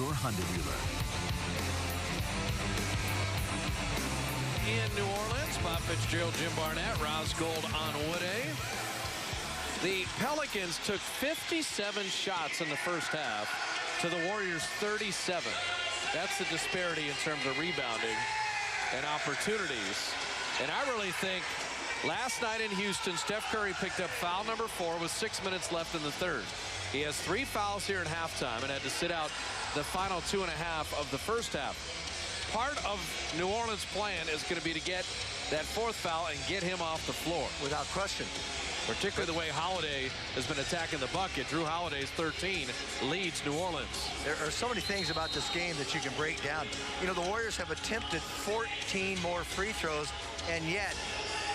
your Hyundai dealer. In New Orleans, Bob Fitzgerald, Jim Barnett, Roz Gold on Wood-A. The Pelicans took 57 shots in the first half to the Warriors 37. That's the disparity in terms of rebounding and opportunities. And I really think last night in Houston, Steph Curry picked up foul number 4 with 6 minutes left in the third. He has 3 fouls here in halftime and had to sit out the final 2.5 of the first half. Part of New Orleans' plan is going to be to get that 4th foul and get him off the floor. Without question. Particularly the way Holiday has been attacking the bucket. Drew Holiday's 13 leads New Orleans. There are so many things about this game that you can break down. You know, the Warriors have attempted 14 more free throws and yet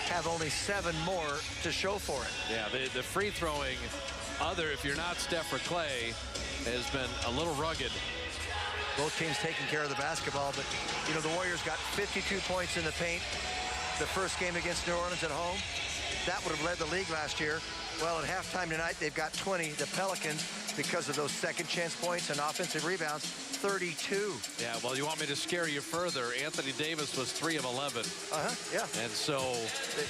have only 7 more to show for it. Yeah, the free throwing, if you're not Steph or Clay, has been a little rugged. Both teams taking care of the basketball, but, you know, the Warriors got 52 points in the paint the first game against New Orleans at home. That would have led the league last year. Well, at halftime tonight, they've got 20. The Pelicans, because of those second chance points and offensive rebounds, 32. Yeah, well, you want me to scare you further. Anthony Davis was 3 of 11. Yeah. And so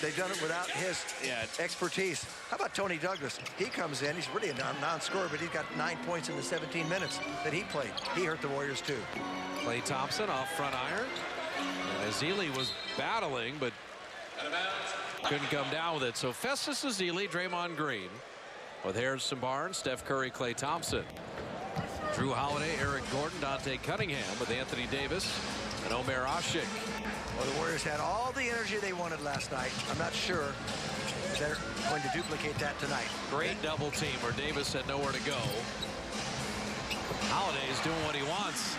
they've done it without his expertise. How about Tony Douglas? He comes in. He's really a non-scorer, but he's got 9 points in the 17 minutes that he played. He hurt the Warriors, too. Klay Thompson off front iron. And Ezeli was battling, but couldn't come down with it. So Festus Ezeli, Draymond Green, with Harrison Barnes, Steph Curry, Klay Thompson, Drew Holiday, Eric Gordon, Dante Cunningham with Anthony Davis and Omer Asik. Well, the Warriors had all the energy they wanted last night. I'm not sure they're going to duplicate that tonight. Great double team where Davis had nowhere to go. Holiday is doing what he wants.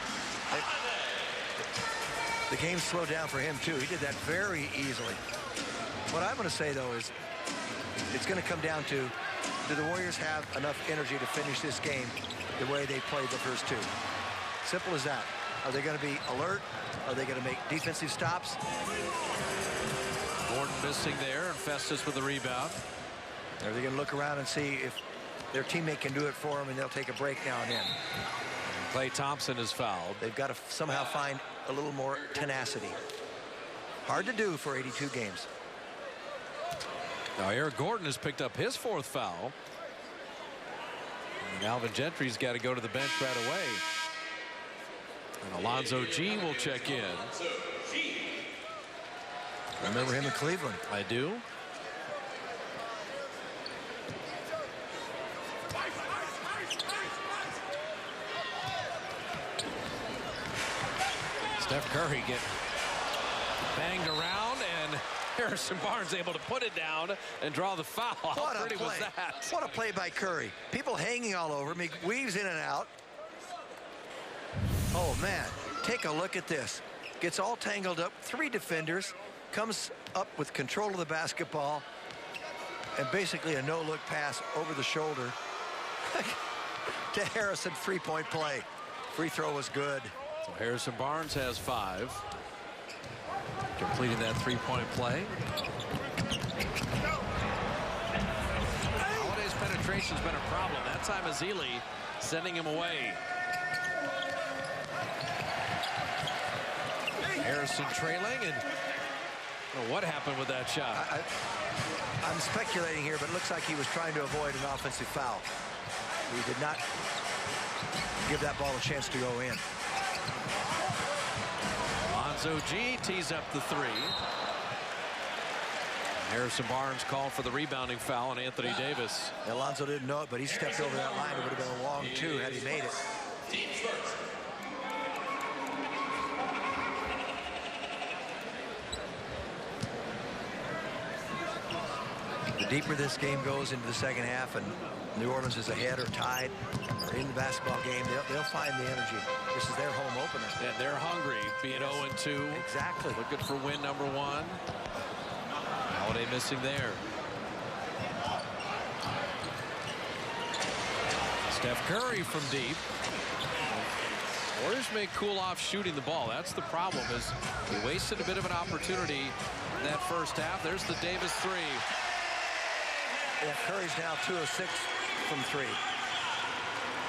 The game slowed down for him, too. He did that very easily. What I'm going to say, though, is it's going to come down to, do the Warriors have enough energy to finish this game the way they played the first 2? Simple as that. Are they going to be alert? Are they going to make defensive stops? Gordon missing there, and Festus with the rebound. Are they going to look around and see if their teammate can do it for them, and they'll take a break now and then? Klay Thompson is fouled. They've got to somehow find a little more tenacity. Hard to do for 82 games. Now Eric Gordon has picked up his 4th foul. And Alvin Gentry's got to go to the bench right away. And Alonzo G will check in. Remember him in Cleveland? I do. Steph Curry get banged around, and Harrison Barnes able to put it down and draw the foul. How pretty was that? What a play by Curry. People hanging all over him. He weaves in and out. Oh, man. Take a look at this. Gets all tangled up. 3 defenders. Comes up with control of the basketball. And basically a no-look pass over the shoulder to Harrison. 3-point play. Free throw was good. So Harrison Barnes has 5. Completing that 3-point play. Holiday's penetration's been a problem. That time Ezeli sending him away. Harrison trailing, and I don't know what happened with that shot. I'm speculating here, but it looks like he was trying to avoid an offensive foul. He did not give that ball a chance to go in. Alonzo G tees up the 3. Harrison Barnes called for the rebounding foul on Anthony Davis. Alonzo didn't know it, but he stepped over that line. It would have been a long 2 had he made it. The deeper this game goes into the second half and New Orleans is ahead or tied or in the basketball game, they'll find the energy. This is their home opener. And they're hungry, being 0-2. Exactly. Looking for win number 1. Holiday missing there. Steph Curry from deep. Warriors may cool off shooting the ball. That's the problem, is he wasted a bit of an opportunity in that first half. There's the Davis 3. Yeah, Curry's now 2 of 6 from 3.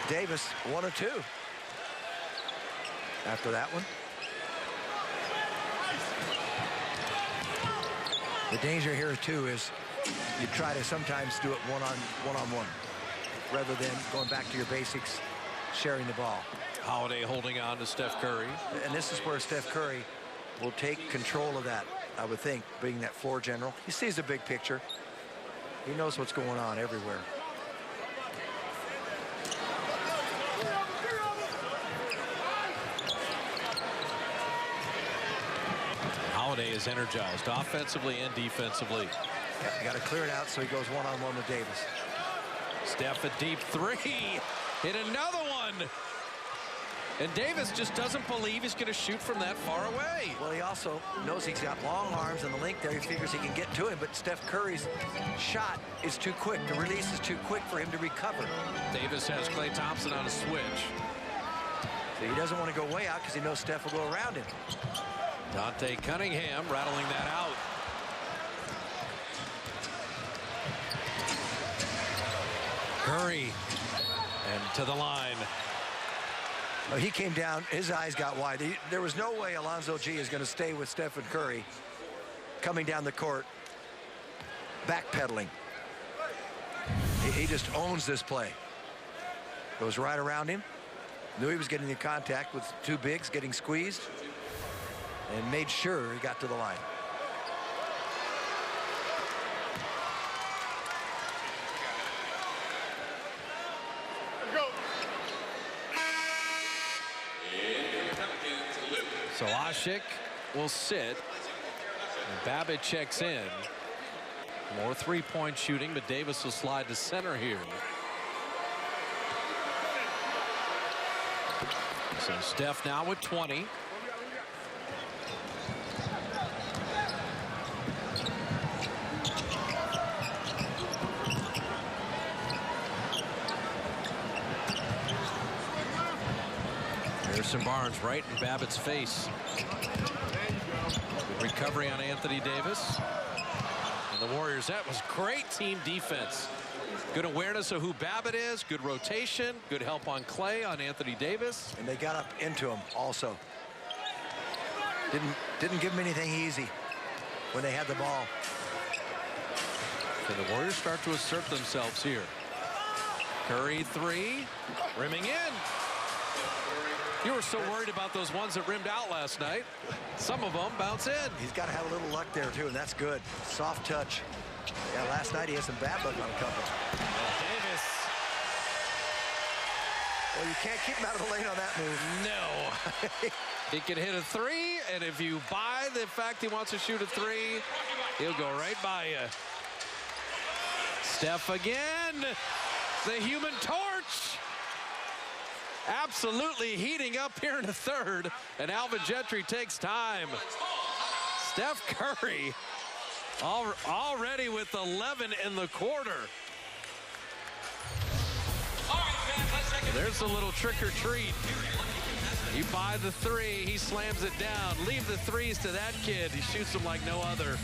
Davis 1 of 2. after that one. The danger here, too, is you try to sometimes do it one-on-one rather than going back to your basics, sharing the ball. Holiday holding on to Steph Curry. And this is where Steph Curry will take control of that, I would think, being that floor general. He sees the big picture. He knows what's going on everywhere. Holiday is energized offensively and defensively. Yep, you got to clear it out so he goes one-on-one with Davis. Steph a deep three. Hit another one. And Davis just doesn't believe he's going to shoot from that far away. Well, he also knows he's got long arms and the length there. He figures he can get to him, but Steph Curry's shot is too quick. The release is too quick for him to recover. Davis has Klay Thompson on a switch. So he doesn't want to go way out because he knows Steph will go around him. Dante Cunningham rattling that out. Curry and to the line. He came down, his eyes got wide. There was no way Alonzo G is going to stay with Stephen Curry coming down the court, backpedaling. He just owns this play. Goes right around him. Knew he was getting in contact with two bigs, getting squeezed, and made sure he got to the line. So Asik will sit. And Babbitt checks in. More three-point shooting, but Davis will slide to center here. So Steph now with 20. Harrison Barnes right in Babbitt's face. Good recovery on Anthony Davis. And the Warriors, that was great team defense. Good awareness of who Babbitt is, good rotation, good help on Klay, on Anthony Davis. And they got up into him also. Didn't give him anything easy when they had the ball. So the Warriors start to assert themselves here. Curry three, rimming in. You were so worried about those ones that rimmed out last night. Some of them bounce in. He's got to have a little luck there, too, and that's good. Soft touch. Yeah, last night he had some bad luck on a couple. Davis. Well, you can't keep him out of the lane on that move. No. He can hit a three, and if you buy the fact he wants to shoot a three, he'll go right by you. Steph again. The Human Torch. Absolutely heating up here in the third, and Alvin Gentry takes time. Steph Curry already with 11 in the quarter. There's a little trick or treat. You buy the three, he slams it down. Leave the threes to that kid. He shoots them like no other.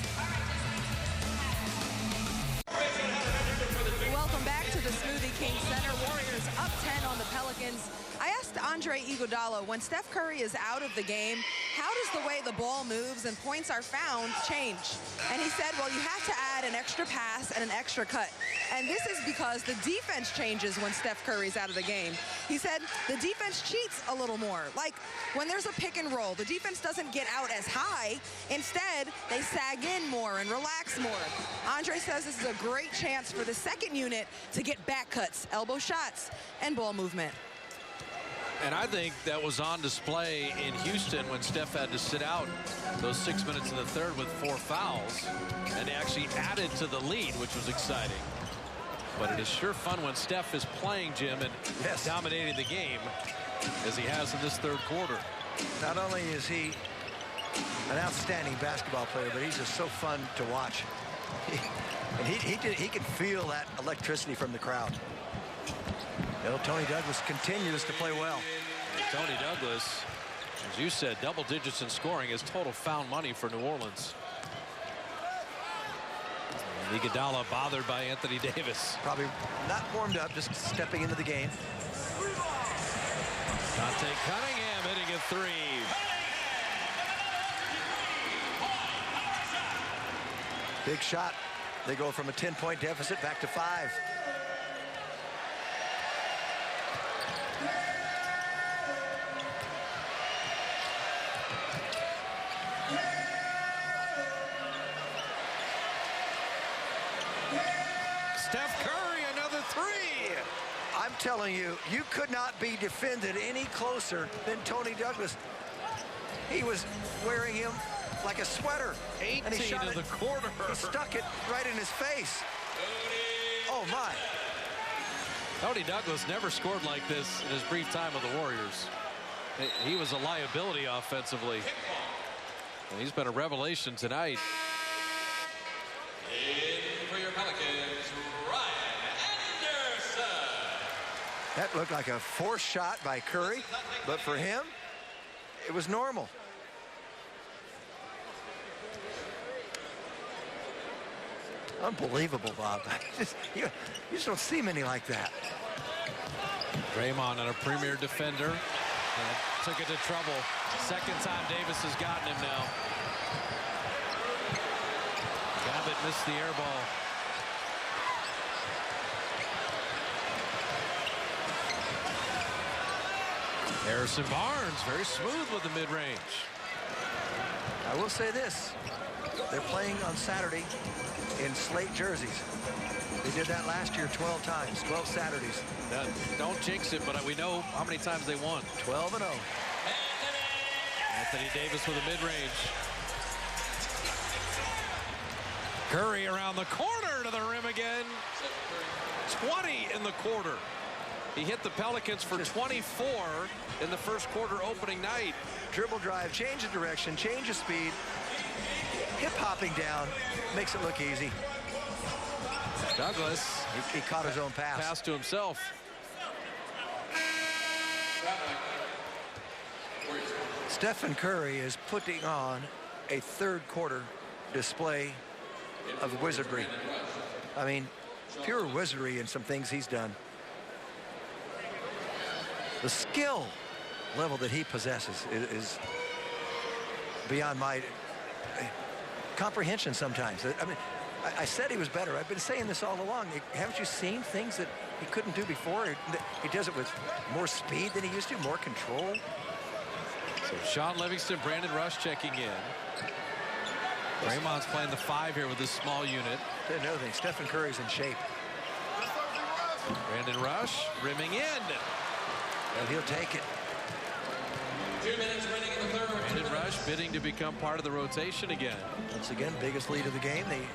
Welcome back to the Smoothie King Center. Warriors up 10 on the Pelicans. I asked Andre Iguodala, when Steph Curry is out of the game, how does the way the ball moves and points are found change? And he said, well, you have to add an extra pass and an extra cut. And this is because the defense changes when Steph Curry's out of the game. He said the defense cheats a little more. Like when there's a pick and roll, the defense doesn't get out as high. Instead, they sag in more and relax more. Andre says this is a great chance for the second unit to get back cuts, elbow shots, and ball movement. And I think that was on display in Houston when Steph had to sit out those 6 minutes in the third with 4 fouls. And they actually added to the lead, which was exciting. But it is sure fun when Steph is playing, Jim, and dominating the game as he has in this third quarter. Not only is he an outstanding basketball player, but he's just so fun to watch. He can feel that electricity from the crowd. You know, Tony Douglas continues to play well. And Tony Douglas, as you said, double digits in scoring is total found money for New Orleans. Iguodala bothered by Anthony Davis. Probably not warmed up, just stepping into the game. Dante Cunningham hitting a three. Big shot. They go from a 10-point deficit back to 5. Steph Curry, another three. I'm telling you, you could not be defended any closer than Tony Douglas. He was wearing him like a sweater. 18 and he shot in the quarter. He stuck it right in his face. Oh, my. Tony Douglas never scored like this in his brief time with the Warriors. He was a liability offensively. And he's been a revelation tonight. In for your Pelicans, Ryan Anderson. That looked like a forced shot by Curry, but for him, it was normal. Unbelievable, Bob. You just don't see many like that. Draymond, and a premier defender, and took it to trouble. Second time Davis has gotten him now. Babbitt missed the air ball. Harrison Barnes, very smooth with the mid-range. I will say this. They're playing on Saturday in slate jerseys. They did that last year 12 times, 12 Saturdays. Don't jinx it, but we know how many times they won. 12-0. Anthony Davis with a mid-range. Curry around the corner to the rim again. 20 in the quarter. He hit the Pelicans for 24 in the first quarter opening night. Dribble drive, change of direction, change of speed. Hip-hopping down, makes it look easy. Douglas, he caught his own pass. Pass to himself. Stephen Curry is putting on a third quarter display of wizardry. I mean, pure wizardry in some things he's done. The skill level that he possesses is beyond my comprehension sometimes. I mean, I said he was better. I've been saying this all along. Haven't you seen things that he couldn't do before? He does it with more speed than he used to, more control. So Sean Livingston, Brandon Rush checking in. Draymond's playing the 5 here with this small unit. Another thing, Stephen Curry's in shape. Brandon Rush rimming in. And he'll take it. 2 minutes remaining in the third. Brandon Rush bidding to become part of the rotation again. Once again, biggest lead of the game. They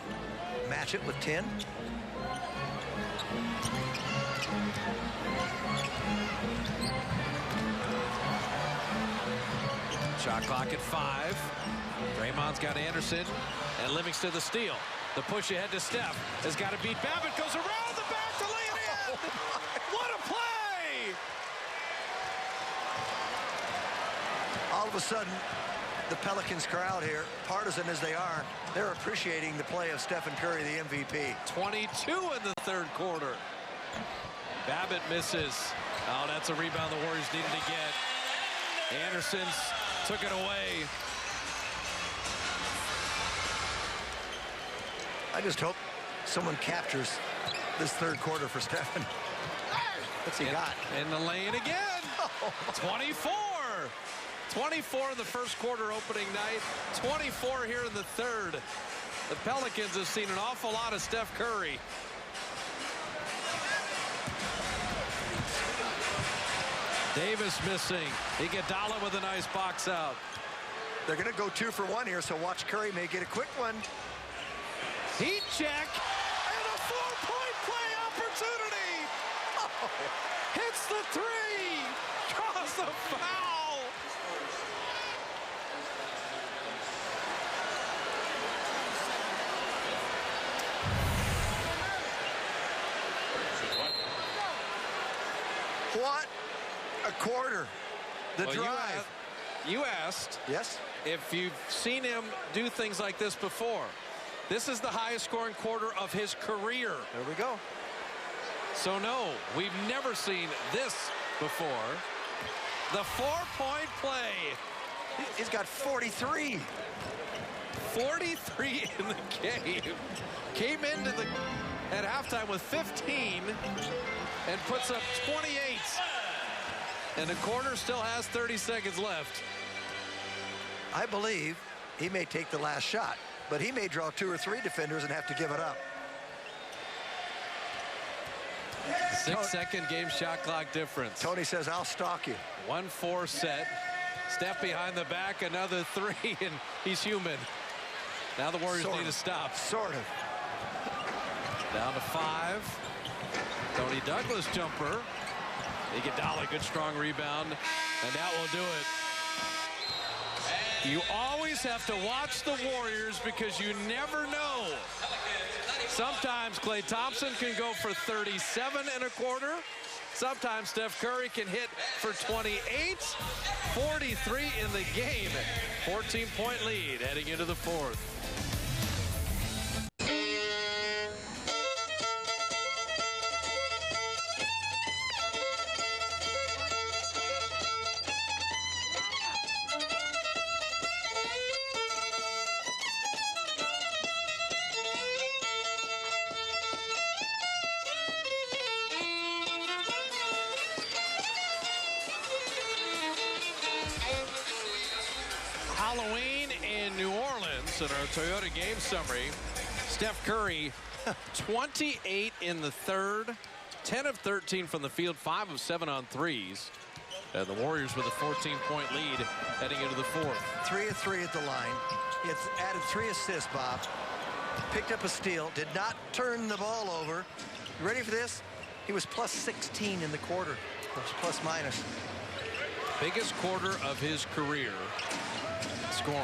match it with 10. Shot clock at 5. Draymond's got Anderson, and Livingston the steal. The push ahead to Steph has got to beat Babbitt. Goes around the back to lay it in. What a play! All of a sudden, the Pelicans crowd here, partisan as they are, they're appreciating the play of Stephen Curry, the MVP. 22 in the third quarter. Babbitt misses. Oh, that's a rebound the Warriors needed to get. Anderson took it away. I just hope someone captures this third quarter for Stephen. What's he got? In the lane again. 24. 24 in the first quarter opening night. 24 here in the third. The Pelicans have seen an awful lot of Steph Curry. Davis missing. Iguodala with a nice box out. They're going to go 2 for 1 here, so watch Curry may get a quick one. Heat check. And a 4-point play opportunity. Oh, hits the 3. Draws the foul. What a quarter. The Well, drive. You asked Yes? if you've seen him do things like this before. This is the highest scoring quarter of his career. There we go. So no, we've never seen this before. The 4-point play. He's got 43. 43 in the game. Came into the at halftime with 15 and puts up 28. And the quarter still has 30 seconds left. I believe he may take the last shot, but he may draw 2 or 3 defenders and have to give it up. 6-second game shot clock difference. Tony says, I'll stalk you. 1-4 set. Step behind the back, another 3, and he's human. Now the Warriors need to stop. Sort of. Down to 5. Tony Douglas jumper. Iguodala, good strong rebound, and that will do it. You always have to watch the Warriors because you never know. Sometimes Klay Thompson can go for 37 and a quarter. Sometimes Steph Curry can hit for 28. 43 in the game. 14-point lead heading into the fourth. Halloween in New Orleans in our Toyota game summary. Steph Curry, 28 in the third, 10 of 13 from the field, 5 of 7 on threes. And the Warriors with a 14-point lead heading into the fourth. 3 of 3 at the line. He has added 3 assists, Bob. Picked up a steal, did not turn the ball over. You ready for this? He was plus 16 in the quarter. Plus minus. Biggest quarter of his career scoring.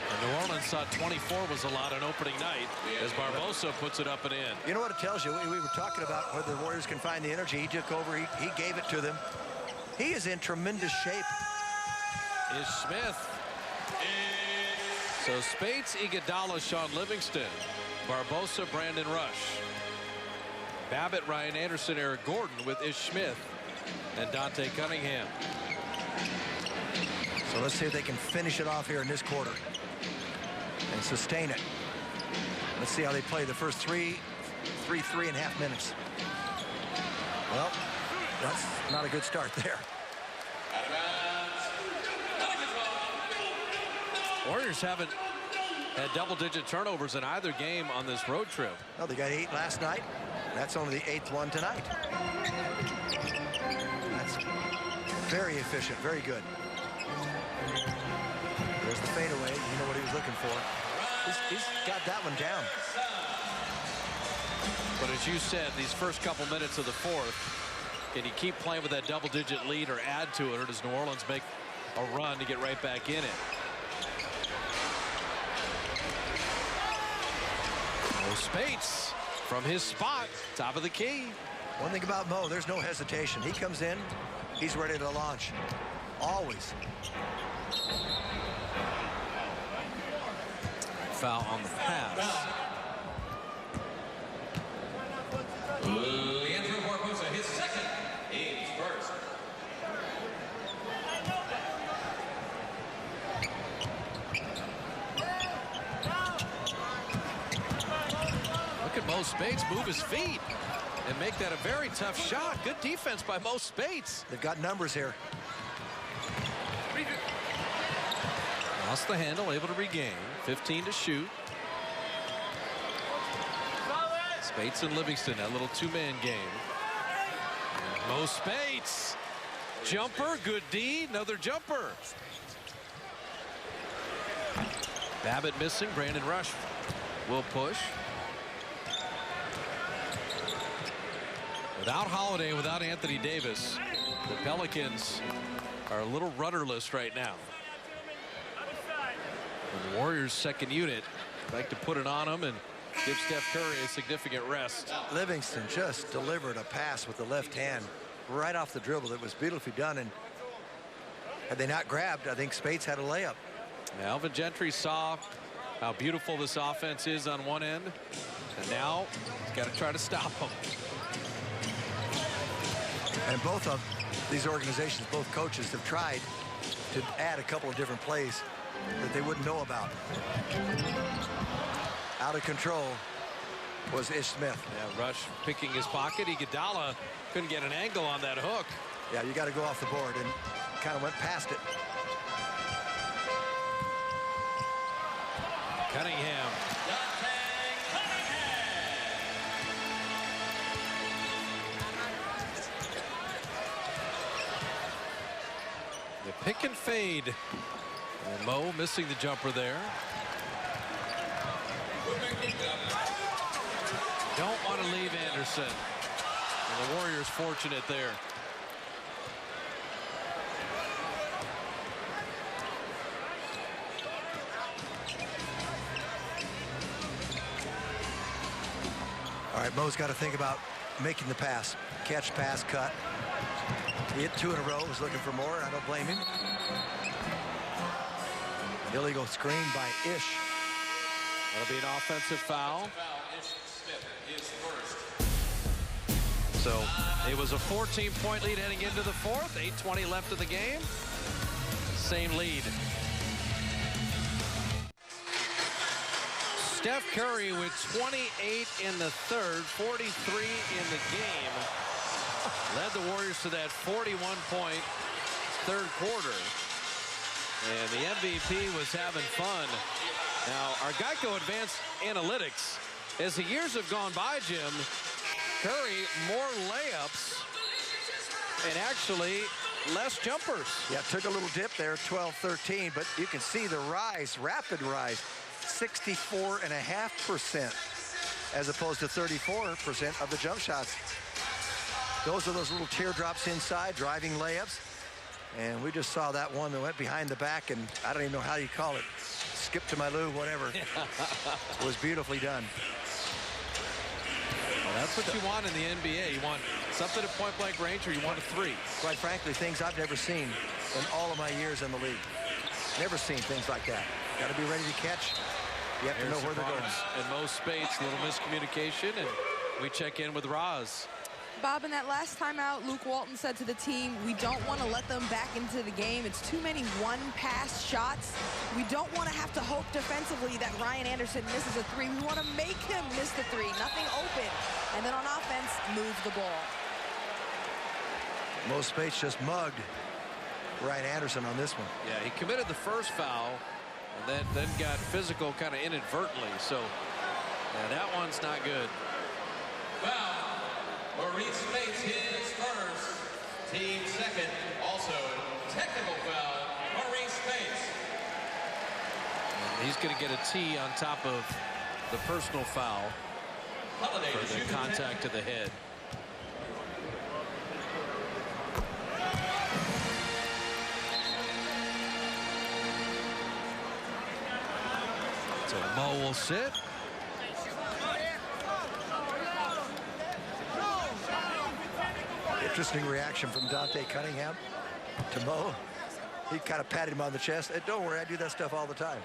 And New Orleans thought 24 was a lot on opening night as Barbosa puts it up and in. You know what it tells you? We were talking about whether the Warriors can find the energy. He took over. He gave it to them. He is in tremendous shape. Is Smith. So Spates, Iguodala, Sean Livingston, Barbosa, Brandon Rush, Babbitt, Ryan Anderson, Eric Gordon with Ish Smith and Dante Cunningham. So let's see if they can finish it off here in this quarter and sustain it. Let's see how they play the first three and a half minutes. Well, that's not a good start there. Warriors haven't had double-digit turnovers in either game on this road trip. Well, they got 8 last night. That's only the 8th one tonight. That's very efficient, very good. There's the fadeaway. You know what he was looking for. He's got that one down. But as you said, these first couple minutes of the fourth, can you keep playing with that double-digit lead or add to it, or does New Orleans make a run to get right back in it? Mo Spates from his spot, top of the key. One thing about Mo, there's no hesitation. He comes in, he's ready to launch. Always. Foul on the pass. Leandro Barbosa, his second, Ames first. Look at Mo Spates move his feet and make that a very tough shot. Good defense by Mo Spates. They've got numbers here. Lost the handle, able to regain. 15 to shoot. Spates and Livingston, that little two-man game. Mo Spates. Jumper, good D, another jumper. Babbitt missing, Brandon Rush will push. Without Holiday, without Anthony Davis, the Pelicans are a little rudderless right now. And the Warriors' second unit like to put it on them and give Steph Curry a significant rest. Livingston just delivered a pass with the left hand right off the dribble. It was beautifully done, and had they not grabbed, I think Spates had a layup. Alvin Gentry saw how beautiful this offense is on one end, and now he's got to try to stop them. And both of these organizations, both coaches, have tried to add a couple of different plays that they wouldn't know about. Out of control was Ish Smith. Yeah, Rush picking his pocket. Iguodala couldn't get an angle on that hook. Yeah, you got to go off the board, and kind of went past it. Cunningham. The pick and fade. And Mo missing the jumper there. Don't want to leave Anderson. And the Warriors fortunate there. All right, Mo's got to think about making the pass. Catch, pass, cut. He hit 2 in a row, was looking for more. I don't blame him. Illegal screen by Ish. That'll be an offensive foul. So it was a 14-point lead heading into the fourth. 8:20 left of the game. Same lead. Steph Curry with 28 in the third, 43 in the game. Led the Warriors to that 41-point third quarter. And the MVP was having fun. Now, our Geico Advanced Analytics, as the years have gone by, Jim, Curry more layups and actually less jumpers. Yeah, took a little dip there, 12-13, but you can see the rise, rapid rise, 64.5% as opposed to 34% of the jump shots. Those are those little teardrops inside, driving layups. And we just saw that one that went behind the back, and I don't even know how you call it. Skip to my Lou, whatever. It was beautifully done. Well, that's what you want in the NBA. You want something at point-blank range, or you want a three. Quite frankly, things I've never seen in all of my years in the league. Never seen things like that. Got to be ready to catch. You have to know where they're going. And Mo Spates, a little miscommunication, and we check in with Roz. Bob, in that last timeout, Luke Walton said to the team, we don't want to let them back into the game. It's too many one-pass shots. We don't want to have to hope defensively that Ryan Anderson misses a three. We want to make him miss the three. Nothing open. And then on offense, move the ball. Mo Spates just mugged Ryan Anderson on this one. Yeah, he committed the first foul and then got physical kind of inadvertently. So, yeah, that one's not good. Foul. Maurice Spates his first, team second. Also, technical foul, Maurice Spates. And he's going to get a T on top of the personal foul for the contact to the head. So Mo will sit. Interesting reaction from Dante Cunningham to Mo. He kind of patted him on the chest. Hey, don't worry, I do that stuff all the time.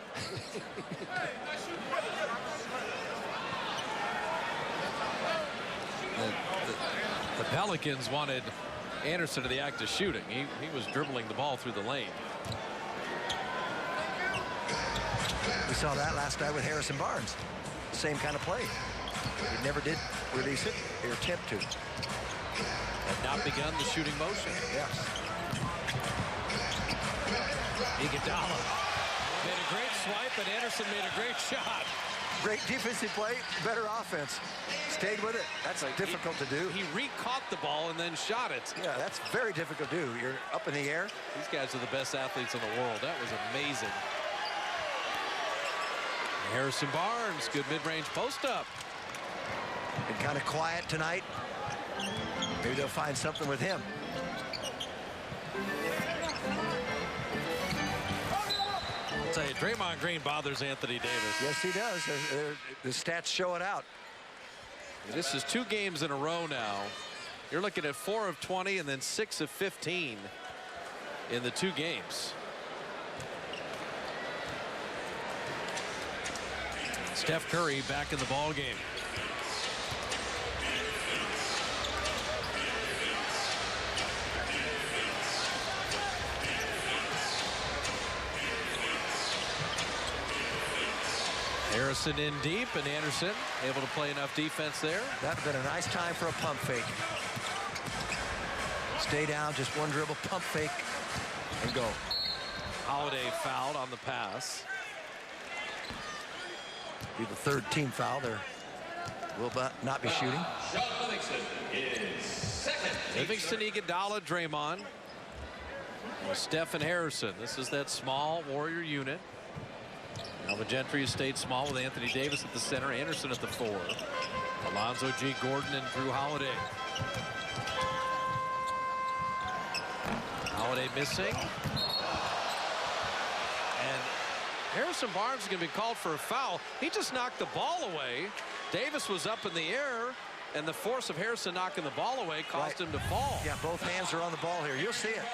The Pelicans wanted Anderson to the act of shooting. He was dribbling the ball through the lane. We saw that last night with Harrison Barnes. Same kind of play. He never did release it or attempt to. Had not begun the shooting motion. Yes. Iguodala made a great swipe, and Anderson made a great shot. Great defensive play, better offense. Stayed with it. That's difficult to do. He re-caught the ball and then shot it. Yeah, that's very difficult to do. You're up in the air. These guys are the best athletes in the world. That was amazing. Harrison Barnes, good mid-range post-up. Been kind of quiet tonight. Maybe they'll find something with him. I'll tell you, Draymond Green bothers Anthony Davis. Yes, he does. The stats show it out. This is 2 games in a row now. You're looking at 4 of 20 and then 6 of 15 in the 2 games. Steph Curry back in the ball game. Harrison in deep, and Anderson able to play enough defense there. That would have been a nice time for a pump fake. Stay down, just one dribble, pump fake, and go. Holiday fouled on the pass. Be the third team foul there. Will not be shooting. Sean Livingston is second. Livingston, Iguodala, Draymond. Steph and Harrison. This is that small Warrior unit. Alvin Gentry has stayed small with Anthony Davis at the center, Anderson at the 4. Alonzo G. Gordon and Drew Holiday. Holiday missing. And Harrison Barnes is going to be called for a foul. He just knocked the ball away. Davis was up in the air, and the force of Harrison knocking the ball away caused him to fall. Yeah, both hands are on the ball here. You'll see it.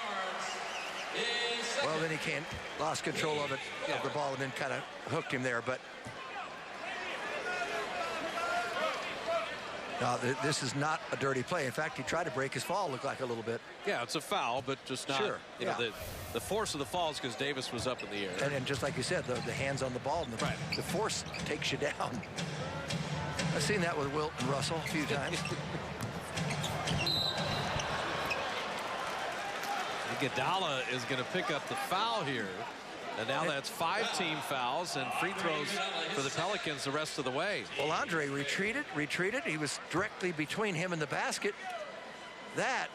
Well, then he can't. Lost control of it, of the ball, and then kind of hooked him there. But this is not a dirty play. In fact, he tried to break his fall, looked like a little bit. Yeah, it's a foul, but just not. Sure, you know, the force of the fall is because Davis was up in the air. And just like you said, the hands on the ball, and the force takes you down. I've seen that with Wilt and Russell a few times. Iguodala is going to pick up the foul here. And now that's 5 team fouls and free throws for the Pelicans the rest of the way. Well, Andre retreated. He was directly between him and the basket. That,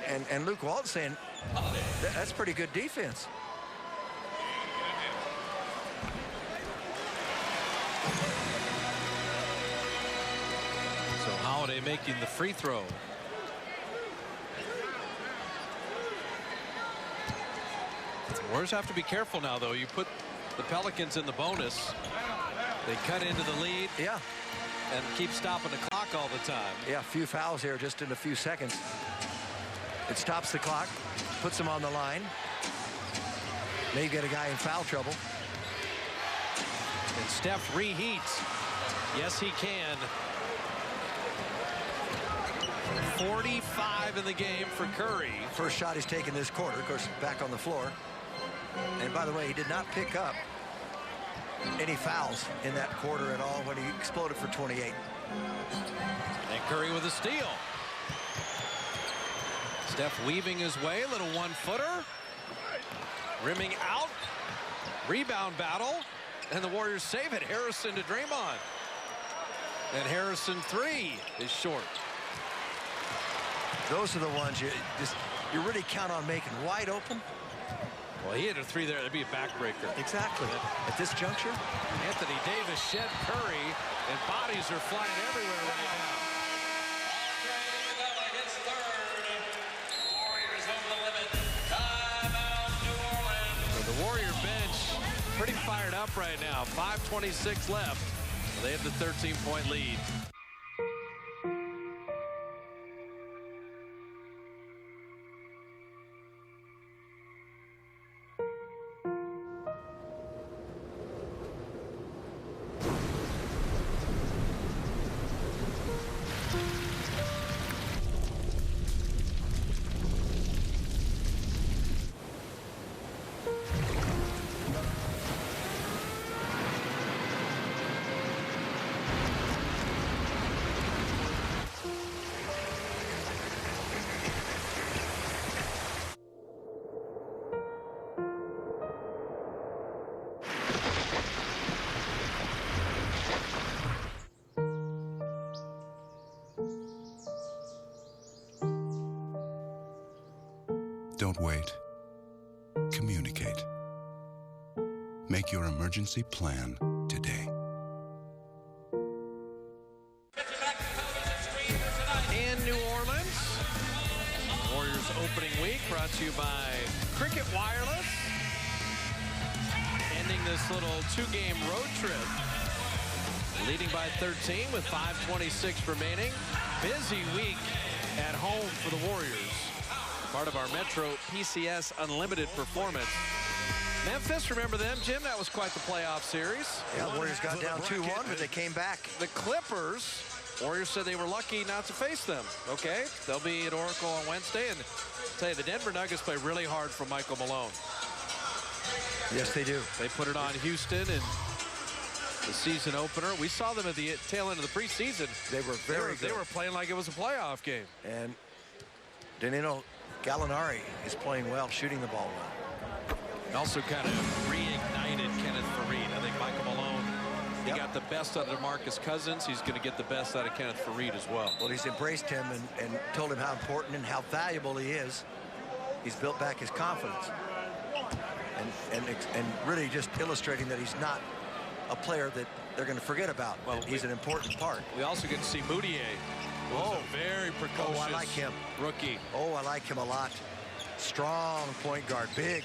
and Luke Walton saying, that's pretty good defense. So Holiday making the free throw. Warriors have to be careful now, though. You put the Pelicans in the bonus. They cut into the lead. Yeah. And keep stopping the clock all the time. Yeah, a few fouls here just in a few seconds. It stops the clock, puts them on the line. May get a guy in foul trouble. And Steph reheats. Yes, he can. 45 in the game for Curry. First shot he's taken this quarter, of course, back on the floor. And by the way, he did not pick up any fouls in that quarter at all when he exploded for 28. And Curry with a steal. Steph weaving his way, little one-footer. Rimming out. Rebound battle. And the Warriors save it. Harrison to Draymond. And Harrison 3 is short. Those are the ones you really count on making wide open. Well, he hit a 3 there. That'd be a backbreaker. Exactly. At this juncture. Anthony Davis shed Curry, and bodies are flying everywhere right now. Iguodala hits third. Warriors over the limit. Timeout, New Orleans. So the Warrior bench pretty fired up right now. 5:26 left. They have the 13-point lead. Don't wait. Communicate. Make your emergency plan today. In New Orleans, Warriors opening week brought to you by Cricket Wireless. Ending this little 2-game road trip. Leading by 13 with 5:26 remaining. Busy week at home for the Warriors. Part of our Metro PCS Unlimited performance. Memphis, remember them, Jim? That was quite the playoff series. Yeah, Warriors got down 2-1, but they came back. The Clippers, Warriors said they were lucky not to face them. Okay, they'll be at Oracle on Wednesday. And I'll tell you, the Denver Nuggets play really hard for Michael Malone. Yes, they do. They put it on Houston, and the season opener. We saw them at the tail end of the preseason. They were very good. They were playing like it was a playoff game. And Danilo Gallinari is playing well, shooting the ball well. Also kind of reignited Kenneth Faried. I think Michael Malone, he got the best out of DeMarcus Cousins. He's going to get the best out of Kenneth Faried as well. Well, he's embraced him and told him how important and how valuable he is. He's built back his confidence. And really just illustrating that he's not a player that they're going to forget about. Well, he's an important part. We also get to see Moutier. Oh, a very precocious I like him. Rookie. Oh, I like him a lot. Strong point guard, big.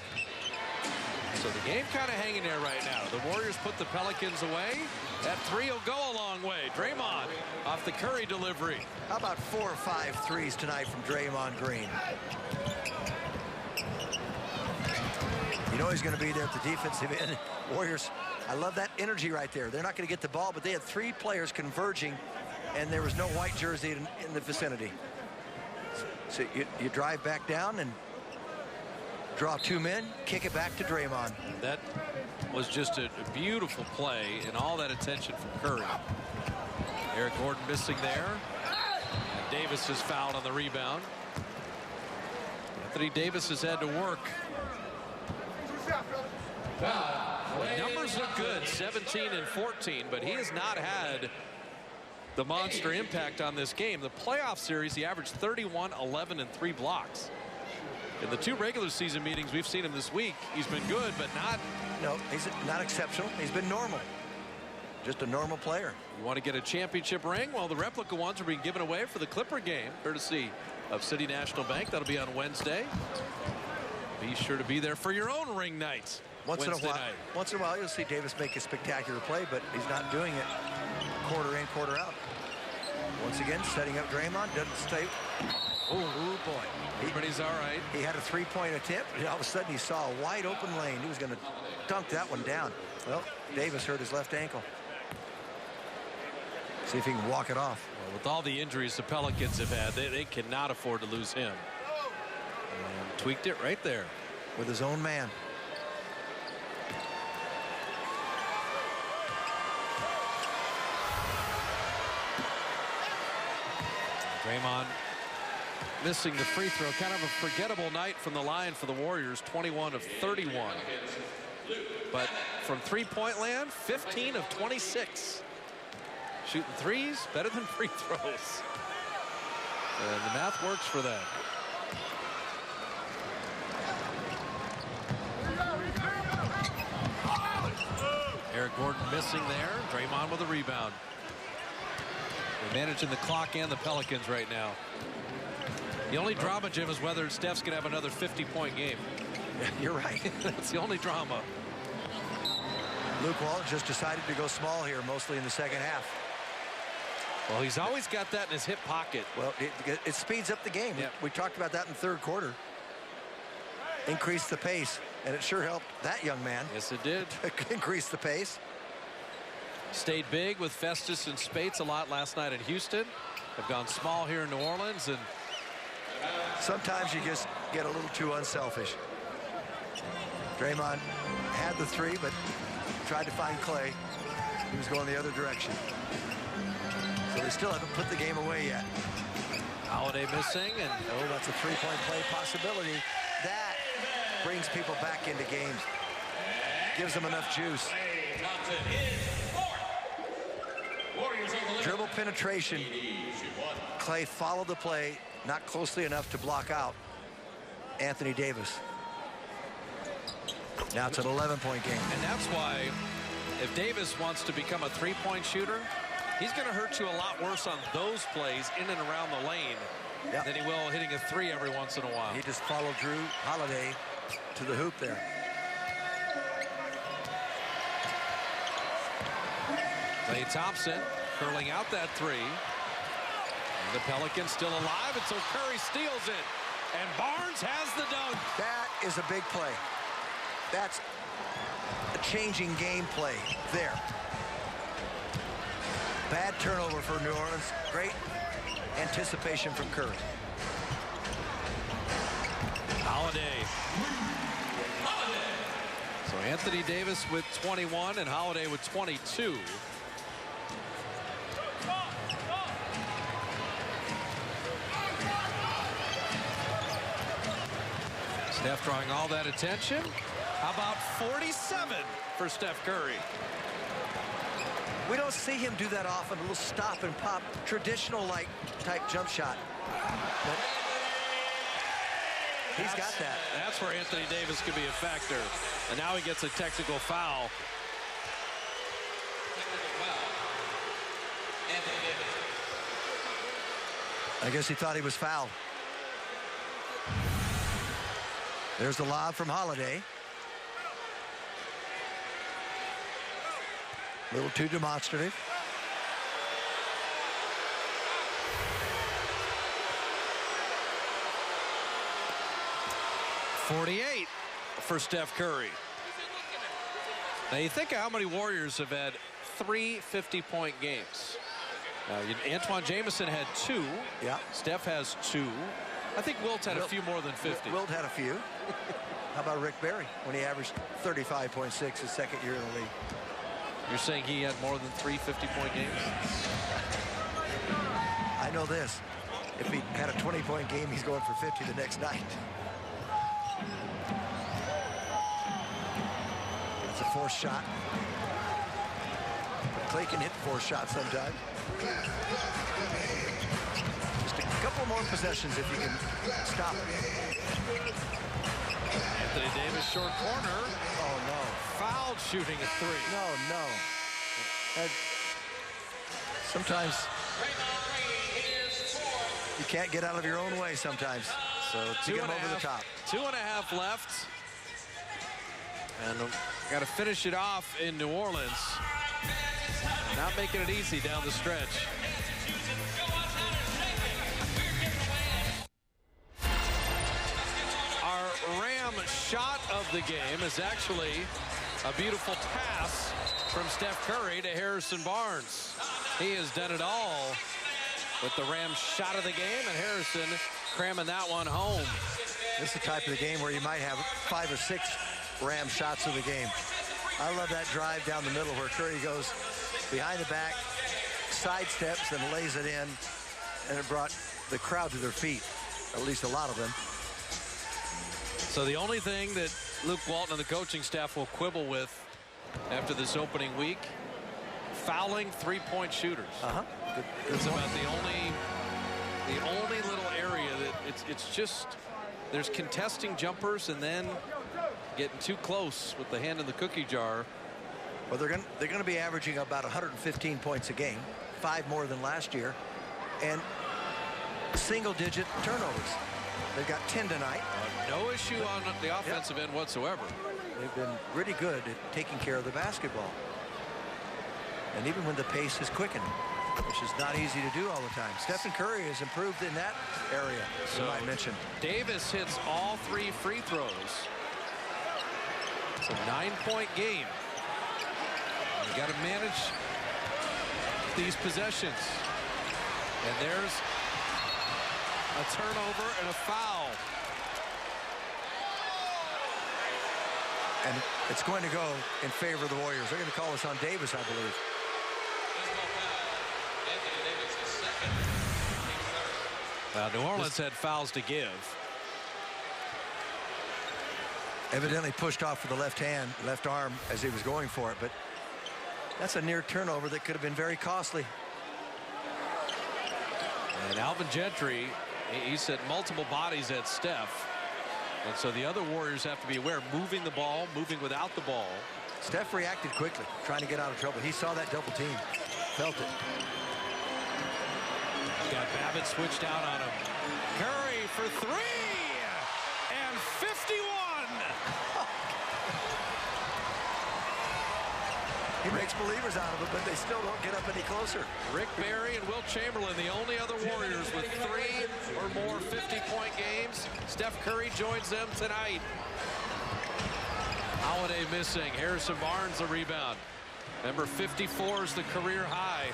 So the game kind of hanging there right now. The Warriors put the Pelicans away. That three will go a long way. Draymond off the Curry delivery. How about 4 or 5 threes tonight from Draymond Green? You know he's going to be there at the defensive end. Warriors, I love that energy right there. They're not going to get the ball, but they had 3 players converging, and there was no white jersey in the vicinity. So you drive back down and draw 2 men, kick it back to Draymond. That was just a beautiful play and all that attention from Curry. Eric Gordon missing there. And Davis is fouled on the rebound. Anthony Davis has had to work. The numbers look good, 17 and 14, but he has not had the monster impact on this game. The playoff series, he averaged 31, 11, and 3 blocks. In the 2 regular season meetings we've seen him this week, he's been good, but not... No, he's not exceptional. He's been normal. Just a normal player. You want to get a championship ring? Well, the replica ones are being given away for the Clipper game, courtesy of City National Bank. That'll be on Wednesday. Be sure to be there for your own ring nights. Once in a while, you'll see Davis make a spectacular play, but he's not doing it quarter in, quarter out. Once again, setting up Draymond, doesn't stay. Oh, boy. Everybody's all right. He had a 3-point attempt, and all of a sudden he saw a wide open lane. He was going to dunk that one down. Well, Davis hurt his left ankle. See if he can walk it off. Well, with all the injuries the Pelicans have had, they cannot afford to lose him. And tweaked it right there. With his own man. Draymond missing the free throw. Kind of a forgettable night from the line for the Warriors. 21 of 31. But from three-point land, 15 of 26. Shooting threes better than free throws. And the math works for them. Eric Gordon missing there. Draymond with a rebound. They're managing the clock and the Pelicans right now. The only drama, Jim, is whether Steph's going to have another 50-point game. Yeah, you're right. That's the only drama. Luke Walton just decided to go small here, mostly in the second half. Well, he's always got that in his hip pocket. Well, it speeds up the game. Yep. We talked about that in the third quarter. Increased the pace, and it sure helped that young man. Yes, it did. Increase the pace. Stayed big with Festus and Spates a lot last night in Houston. Have gone small here in New Orleans, and sometimes you just get a little too unselfish. Draymond had the 3, but tried to find Clay. He was going the other direction. So they still haven't put the game away yet. Holiday missing, and oh, that's a 3-point play possibility. That brings people back into games. Gives them enough juice. Dribble penetration. Clay followed the play, not closely enough to block out Anthony Davis. Now it's an 11-point game. And that's why if Davis wants to become a 3-point shooter, he's going to hurt you a lot worse on those plays in and around the lane than he will hitting a 3 every once in a while. He just followed Drew Holiday to the hoop there. Klay Thompson curling out that 3. And the Pelicans still alive, and so Curry steals it. And Barnes has the dunk. That is a big play. That's a changing game play there. Bad turnover for New Orleans. Great anticipation from Curry. Holiday. So Anthony Davis with 21 and Holiday with 22. Steph drawing all that attention. How about 47 for Steph Curry? We don't see him do that often. A little stop and pop, traditional like type jump shot. But he's got that. That's where Anthony Davis could be a factor. And now he gets a technical foul. I guess he thought he was fouled. There's the lob from Holiday. A little too demonstrative. .48 for Steph Curry. Now you think of how many Warriors have had 3 50-point games. Antoine Jamison had 2. Yeah. Steph has 2. I think Wilt had a few more than 50. Wilt had a few. How about Rick Barry when he averaged 35.6 his second year in the league? You're saying he had more than 3 50-point games? I know this. If he had a 20-point game, he's going for 50 the next night. It's a forced shot. But Clay can hit forced shots sometimes. Just a couple more possessions if you can stop it. Anthony Davis, short corner. Oh, no. Fouled shooting a 3. No. Sometimes you can't get out of your own way sometimes. So to get him over the top. 2.5 left. And got to finish it off in New Orleans. Not making it easy down the stretch. Our Ram shot of the game is actually a beautiful pass from Steph Curry to Harrison Barnes. He has done it all with the Ram shot of the game, and Harrison cramming that one home. This is the type of the game where you might have 5 or 6 Ram shots of the game. I love that drive down the middle where Curry goes behind the back, sidesteps, and lays it in, and it brought the crowd to their feet, at least a lot of them. So the only thing that Luke Walton and the coaching staff will quibble with after this opening week, fouling 3-point shooters. It's about the only little area that it's just there's contesting jumpers and then getting too close with the hand in the cookie jar. Well, they're going to be averaging about 115 points a game, 5 more than last year, and single-digit turnovers. They've got 10 tonight. No issue on the offensive end whatsoever. They've been really good at taking care of the basketball. And even when the pace is quickened, which is not easy to do all the time. Stephen Curry has improved in that area, as I mentioned. Davis hits all 3 free throws. It's a 9-point game. You got to manage these possessions. And there's a turnover and a foul. And it's going to go in favor of the Warriors. They're going to call this on Davis, I believe. New Orleans had fouls to give. Evidently pushed off with the left arm as he was going for it, but that's a near turnover that could have been very costly. And Alvin Gentry, he set multiple bodies at Steph. And so the other Warriors have to be aware, moving the ball, moving without the ball. Steph reacted quickly, trying to get out of trouble. He saw that double team, felt it. Got Babbitt switched out on him. Curry for 3 and 51. He makes believers out of it, but they still don't get up any closer. Rick Barry and Wilt Chamberlain, the only other Warriors with 3 or more 50-point games. Steph Curry joins them tonight. Holiday missing. Harrison Barnes the rebound. Remember, 54 is the career high.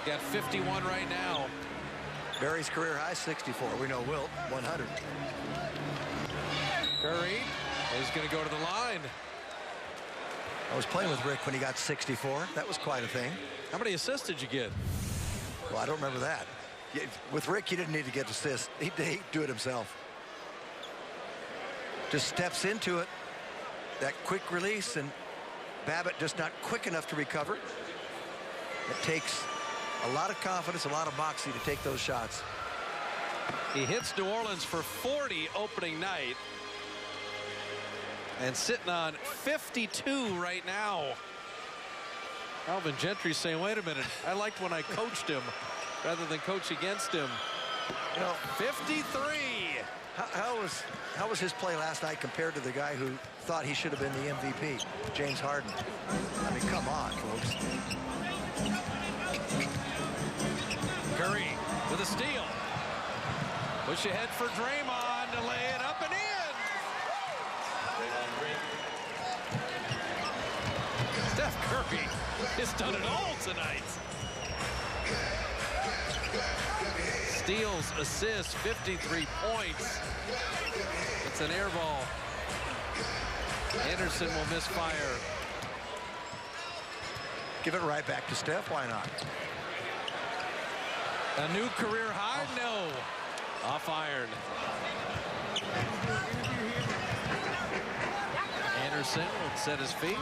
Got 51 right now. Barry's career high 64. We know Wilt 100. Curry is going to go to the line. I was playing with Rick when he got 64. That was quite a thing. How many assists did you get? Well, I don't remember that. With Rick, you didn't need to get assists. He'd do it himself. Just steps into it. That quick release, and Babbitt just not quick enough to recover. It takes a lot of confidence, a lot of moxie to take those shots. He hits New Orleans for 40 opening night. And sitting on 52 right now. Alvin Gentry saying, wait a minute, I liked when I coached him rather than coach against him. You know, 53. How was his play last night compared to the guy who thought he should have been the MVP, James Harden? I mean, come on, folks. Curry with a steal. Push ahead for Draymond to lay it up and in. Steph Curry has done it all tonight. Steals, assists, 53 points. It's an air ball. Anderson will miss fire. Give it right back to Steph. Why not? A new career high? No. Off iron. Anderson will set his feet.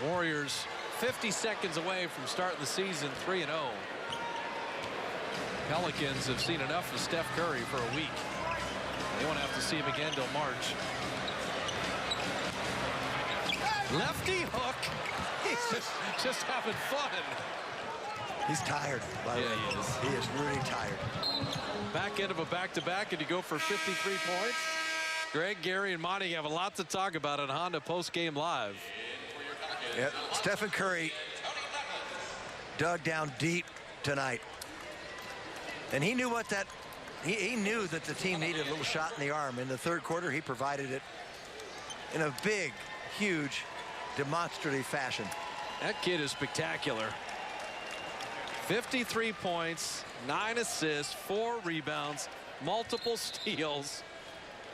The Warriors 50 seconds away from starting the season 3-0. Pelicans have seen enough of Steph Curry for a week. They won't have to see him again till March. Lefty hook. He's just having fun. He's tired, by the way. He is. He is really tired. Back end of a back-to-back, and you go for 53 points. Greg, Gary, and Monty have a lot to talk about on Honda Post-Game Live. Yeah, Stephen Curry dug down deep tonight. And he knew what that, he knew that the team needed a little shot in the arm. In the third quarter, he provided it in a big, huge, demonstrative fashion. That kid is spectacular. 53 points, 9 assists, 4 rebounds, multiple steals,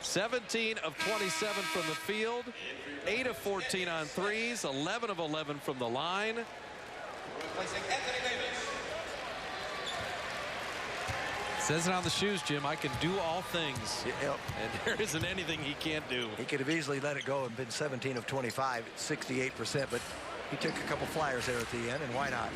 17 of 27 from the field, 8 of 14 on threes, 11 of 11 from the line. Says it on the shoes, Jim. I can do all things. Yep. And there isn't anything he can't do. He could have easily let it go and been 17 of 25, 68%, but he took a couple flyers there at the end, and why not?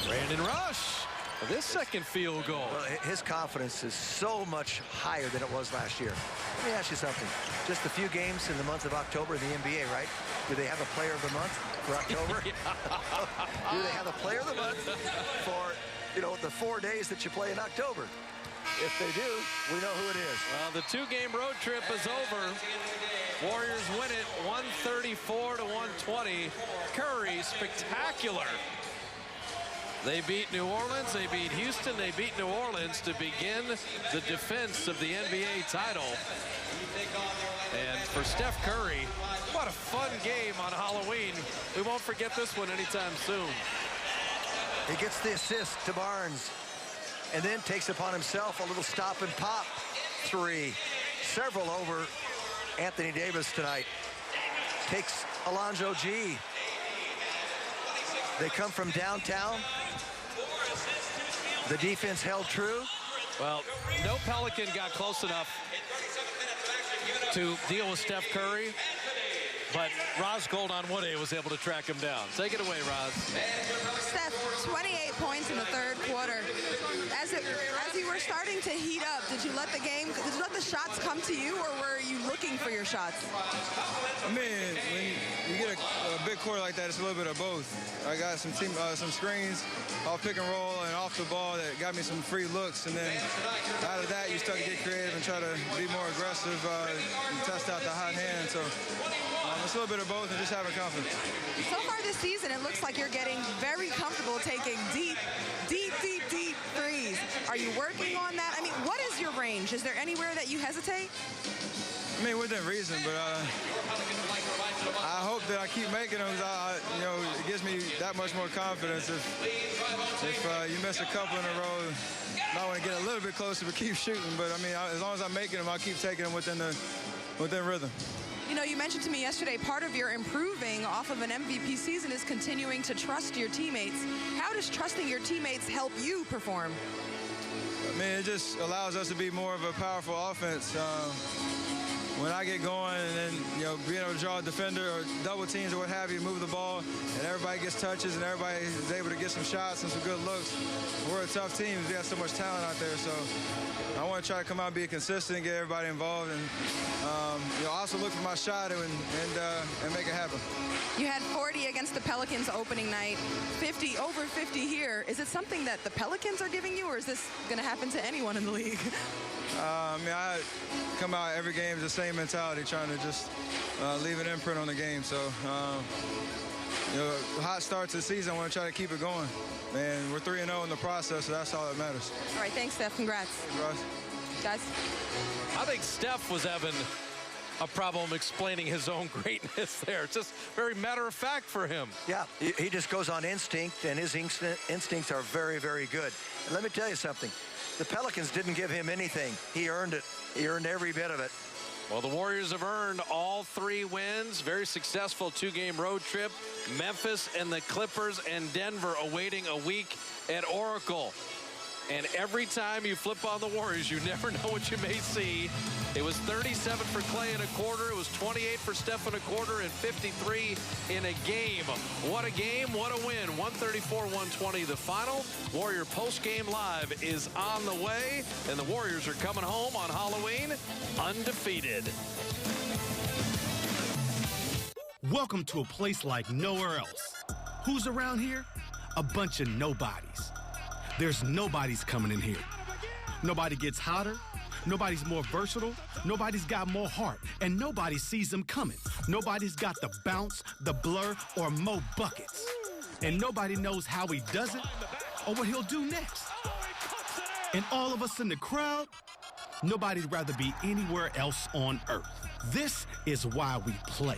Brandon Rush, this second field goal. Well, his confidence is so much higher than it was last year. Let me ask you something. Just a few games in the month of October in the NBA, right? Do they have a player of the month for October? Do they have a player of the month for, you know, the 4 days that you play in October? If they do, we know who it is. Well, the 2-game road trip is over. Warriors win it 134 to 120. Curry, spectacular. They beat New Orleans, they beat Houston, they beat New Orleans to begin the defense of the NBA title. And for Steph Curry, what a fun game on Halloween. We won't forget this one anytime soon. He gets the assist to Barnes and then takes upon himself a little stop and pop three. Several over Anthony Davis tonight. Takes Alonzo G. They come from downtown. The defense held true. Well, no Pelican got close enough to deal with Steph Curry, but Roz Gold-Onwude was able to track him down. Take it away, Roz. Steph, 28 points in the third quarter. As you were starting to heat up, did you let the shots come to you, or were you looking for your shots? I mean, when you get a big court like that, it's a little bit of both. I got some screens off pick and roll and off the ball that got me some free looks, and then out of that, you start to get creative and try to be more aggressive and test out the hot hand. So it's a little bit of both and just having confidence. So far this season, it looks like you're getting very comfortable taking deep threes. Are you working on that? I mean, what is your range? Is there anywhere that you hesitate? I mean, within reason, but I hope that I keep making them. You know, it gives me that much more confidence. If you miss a couple in a row, I want to get a little bit closer, but keep shooting. But, I mean, as long as I'm making them, I'll keep taking them within rhythm. You know, you mentioned to me yesterday part of your improving off of an MVP season is continuing to trust your teammates. How does trusting your teammates help you perform? I mean, it just allows us to be more of a powerful offense. When I get going and then, you know, being able to draw a defender or double teams or what have you, move the ball, and everybody gets touches and everybody is able to get some shots and some good looks. We're a tough team. We got so much talent out there, so I want to try to come out and be consistent, get everybody involved, and you know, also look for my shot and make it happen. You had 40 against the Pelicans opening night, over 50 here. Is it something that the Pelicans are giving you, or is this going to happen to anyone in the league? I mean, I come out every game with the same mentality, trying to just leave an imprint on the game. So, you know, hot start to the season, I want to try to keep it going. And we're 3-0 in the process, so that's all that matters. All right, thanks, Steph. Congrats. Thanks, Ross. Guys? I think Steph was having a problem explaining his own greatness there. Just very matter of fact for him. Yeah, he just goes on instinct, and his instincts are very, very good. And let me tell you something. The Pelicans didn't give him anything. He earned it. He earned every bit of it. Well, the Warriors have earned all 3 wins. Very successful 2-game road trip. Memphis and the Clippers and Denver awaiting a week at Oracle. And every time you flip on the Warriors, you never know what you may see. It was 37 for Clay in a quarter. It was 28 for Steph in a quarter and 53 in a game. What a game, what a win. 134-120 the final. Warrior postgame live is on the way. And the Warriors are coming home on Halloween undefeated. Welcome to a place like nowhere else. Who's around here? A bunch of nobodies. There's nobody's coming in here. Nobody gets hotter. Nobody's more versatile. Nobody's got more heart. And nobody sees them coming. Nobody's got the bounce, the blur, or mo buckets. And nobody knows how he does it or what he'll do next. And all of us in the crowd, nobody'd rather be anywhere else on earth. This is why we play.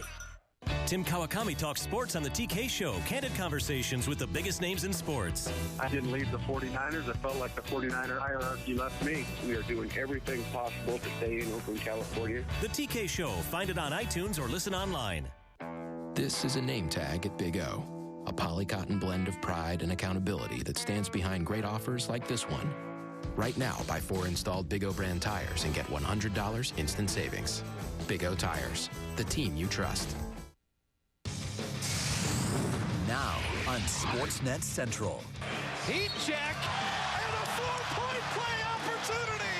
Tim Kawakami talks sports on the TK Show. Candid conversations with the biggest names in sports. I didn't leave the 49ers. I felt like the 49er hierarchy left me. We are doing everything possible to stay in Oakland, California. The TK Show. Find it on iTunes or listen online. This is a name tag at Big O. A polycotton blend of pride and accountability that stands behind great offers like this one. Right now, buy 4 installed Big O brand tires and get $100 instant savings. Big O Tires. The team you trust. Now on Sportsnet Central. Heat check and a 4-point play opportunity.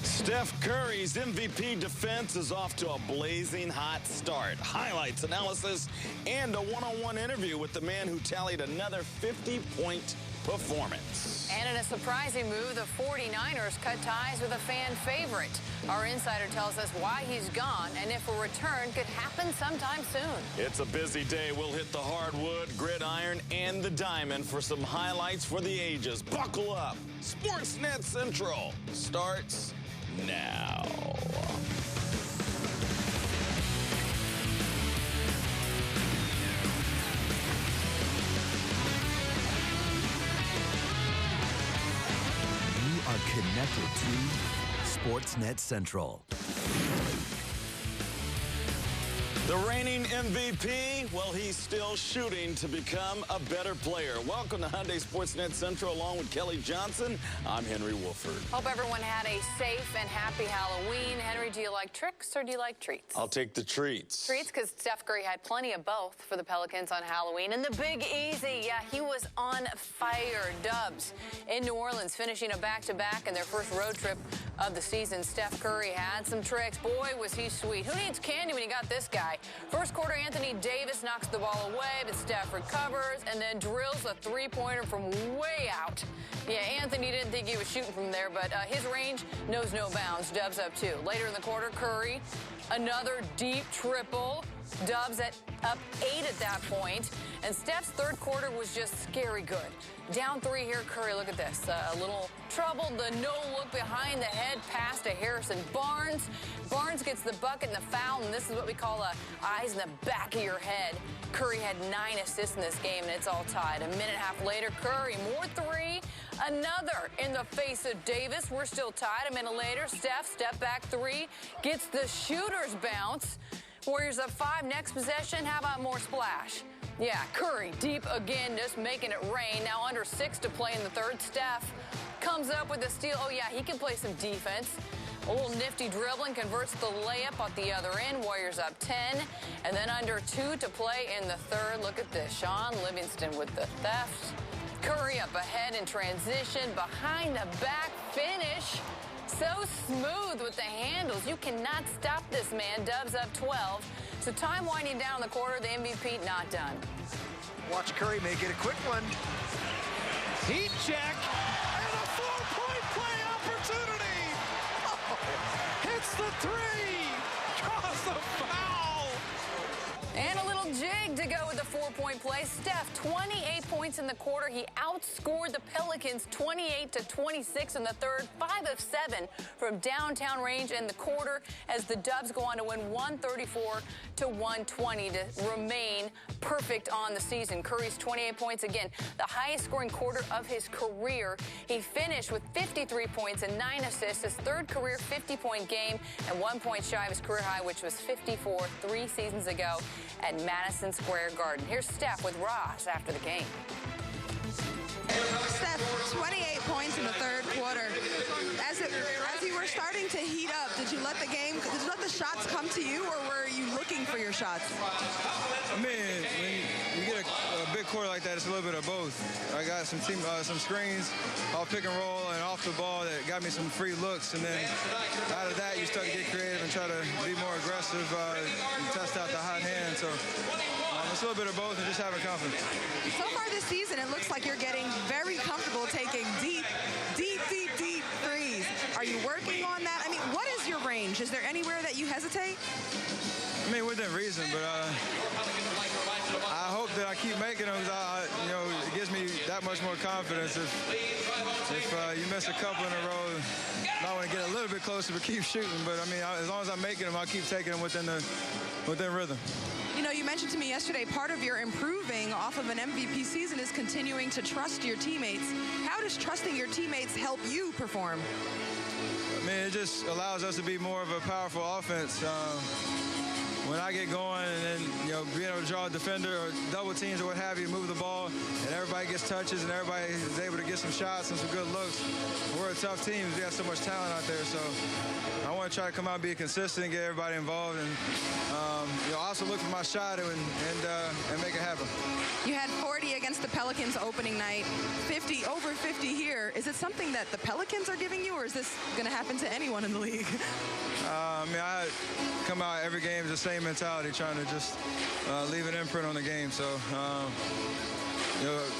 Steph Curry's MVP defense is off to a blazing hot start. Highlights, analysis, and a one-on-one interview with the man who tallied another 50-point performance. And in a surprising move, the 49ers cut ties with a fan favorite. Our insider tells us why he's gone and if a return could happen sometime soon. It's a busy day. We'll hit the hardwood, gridiron, and the diamond for some highlights for the ages. Buckle up. Sportsnet Central starts now. Are connected to Sportsnet Central. The reigning MVP, well, he's still shooting to become a better player. Welcome to Hyundai Sportsnet Central along with Kelly Johnson. I'm Henry Wolford. Hope everyone had a safe and happy Halloween. Henry, do you like tricks or do you like treats? I'll take the treats. Treats, because Steph Curry had plenty of both for the Pelicans on Halloween. And the Big Easy, yeah, he was on fire. Dubs in New Orleans finishing a back-to-back in their first road trip of the season. Steph Curry had some tricks. Boy, was he sweet. Who needs candy when you got this guy? First quarter, Anthony Davis knocks the ball away, but Steph recovers and then drills a three-pointer from way out. Yeah, Anthony didn't think he was shooting from there, but his range knows no bounds. Dubs up 2. Later in the quarter, Curry, another deep triple. Dubs up 8 at that point, and Steph's third quarter was just scary good. Down 3 here, Curry, look at this. A little troubled, the no-look behind the head pass to Harrison Barnes. Barnes gets the bucket and the foul, and this is what we call eyes in the back of your head. Curry had 9 assists in this game, and it's all tied. A minute and a half later, Curry, more 3. Another in the face of Davis. We're still tied. A minute later, Steph, step back 3, gets the shooter's bounce. Warriors up 5. Next possession, how about more splash? Yeah, Curry deep again, just making it rain. Now under 6 to play in the third. Steph comes up with a steal. Oh, yeah, he can play some defense. A little nifty dribbling, converts the layup at the other end. Warriors up 10. And then under 2 to play in the third. Look at this. Sean Livingston with the theft. Curry up ahead in transition. Behind the back finish. So smooth with the handles. You cannot stop this man. Dubs up 12. So time winding down the quarter. The MVP not done. Watch Curry make it a quick one. Heat check. And a 4-point play opportunity. Oh, hits the 3. Draws the foul. And a little jig to go with the 4-point play. Steph, 28 points in the quarter. He outscored the Pelicans 28-26 in the third. 5 of 7 from downtown range in the quarter as the Dubs go on to win 134-120 to remain perfect on the season. Curry's 28 points, again, the highest scoring quarter of his career. He finished with 53 points and 9 assists, his third career 50-point game, and 1 point shy of his career high, which was 54 3 seasons ago at Madison Square Garden. Here's Steph with Ross after the game. Steph, 28 points in the third quarter. As you were starting to heat up, did you let the shots come to you, or were you looking for your shots? I mean, when you get a big court like that, it's a little bit of both. I got some screens off pick and roll and off the ball that got me some free looks, and then out of that, you start to get creative and try to be more aggressive and test out the hot hand. So it's a little bit of both and just having confidence. So far this season, it looks like you're getting very comfortable taking deep threes. Are you working on that? I mean, what is your range? Is there anywhere that you hesitate? I mean, within reason, but I hope that I keep making them. It gives me that much more confidence. If you miss a couple in a row, I want to get a little bit closer but keep shooting. But I mean, as long as I'm making them, I'll keep taking them within rhythm. You know, you mentioned to me yesterday, part of your improving off of an MVP season is continuing to trust your teammates. How does trusting your teammates help you perform? I mean, it just allows us to be more of a powerful offense. When I get going and then, being able to draw a defender or double teams or what have you, move the ball, and everybody gets touches and everybody is able to get some shots and some good looks. We're a tough team. We got so much talent out there, so I want to try to come out and be consistent and get everybody involved, and also look for my shot and make it happen. You had 40 against the Pelicans opening night, over 50 here. Is it something that the Pelicans are giving you, or is this going to happen to anyone in the league? I come out every game with the same mentality, trying to just leave an imprint on the game. So,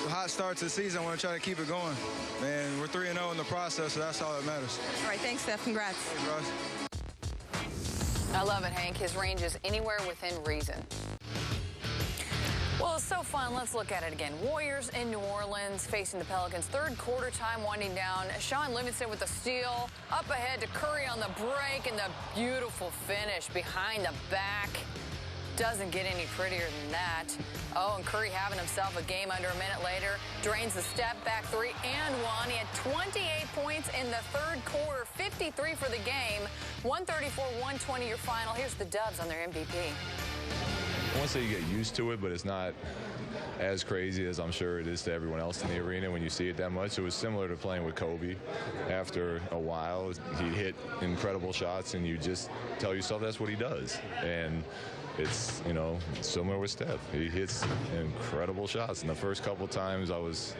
hot start to the season, I want to try to keep it going. And we're 3-0 in the process, so that's all that matters. All right, thanks, Steph. Congrats. Hey, Ross. I love it, Hank. His range is anywhere within reason. Well, it's so fun. Let's look at it again. Warriors in New Orleans facing the Pelicans. Third quarter time winding down. Sean Livingston with the steal. Up ahead to Curry on the break, and the beautiful finish behind the back. Doesn't get any prettier than that. Oh, and Curry having himself a game under a minute later. Drains the step back 3 and 1. He had 28 points in the third quarter, 53 for the game. 134-120 your final. Here's the Dubs on their MVP. I won't say you get used to it, but it's not as crazy as I'm sure it is to everyone else in the arena when you see it that much. It was similar to playing with Kobe. After a while, he hit incredible shots, and you just tell yourself that's what he does. And it's, similar with Steph. He hits incredible shots. And the first couple times I was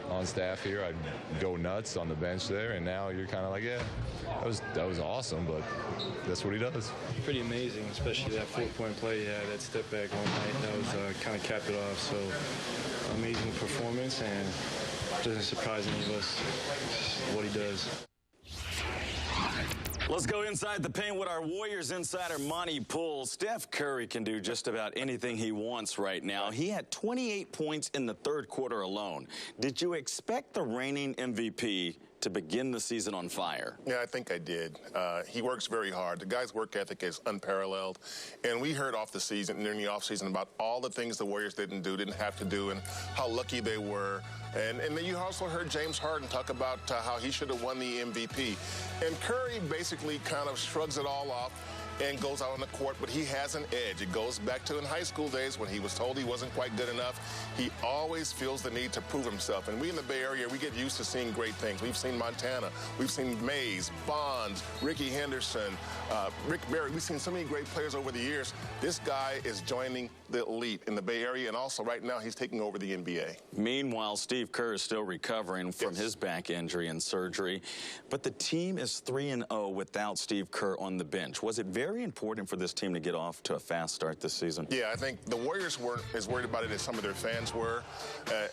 on staff here, I'd go nuts on the bench there, and now you're kind of like, yeah, that was awesome, but that's what he does. Pretty amazing, especially that 4-point play he had, that step back one night. That was kind of capped it off. So amazing performance, and doesn't surprise any of us what he does. Let's go inside the paint with our Warriors insider, Monty Poole. Steph Curry can do just about anything he wants right now. He had 28 points in the third quarter alone. Did you expect the reigning MVP to begin the season on fire? Yeah, I think I did. He works very hard. The guy's work ethic is unparalleled. And we heard off the season, during the offseason, about all the things the Warriors didn't have to do, and how lucky they were. And then you also heard James Harden talk about how he should have won the MVP. And Curry basically kind of shrugs it all off and goes out on the court, but he has an edge. It goes back to in high school days when he was told he wasn't quite good enough. He always feels the need to prove himself. And we in the Bay Area, we get used to seeing great things. We've seen Montana. We've seen Mays, Bonds, Ricky Henderson, Rick Barry. We've seen so many great players over the years. This guy is joining the elite in the Bay Area, and also right now he's taking over the NBA. Meanwhile, Steve Kerr is still recovering from his back injury and surgery. But the team is 3-0 without Steve Kerr on the bench. Was it very important for this team to get off to a fast start this season? Yeah, I think the Warriors weren't as worried about it as some of their fans were,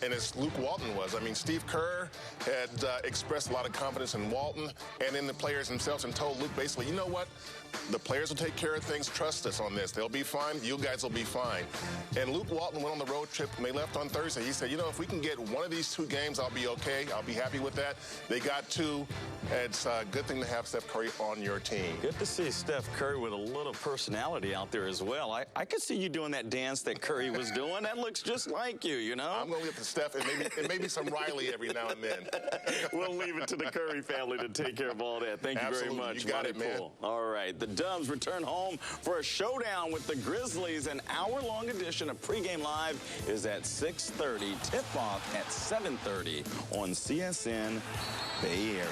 and as Luke Walton was. I mean, Steve Kerr had expressed a lot of confidence in Walton and in the players themselves, and told Luke basically, you know what? The players will take care of things. Trust us on this. They'll be fine. You guys will be fine. And Luke Walton went on the road trip, and they left on Thursday. He said, you know, if we can get one of these 2 games, I'll be okay. I'll be happy with that. They got 2. It's a good thing to have Steph Curry on your team. Good to see Steph Curry with a little personality out there as well. I could see you doing that dance that Curry was doing. That looks just like you, you know? I'm going to get to Steph and maybe some Riley every now and then. We'll leave it to the Curry family to take care of all that. Thank you very much. You got it, man. All right. The Dubs return home for a showdown with the Grizzlies. An hour-long edition of Pregame Live is at 6:30. Tip-off at 7:30 on CSN Bay Area.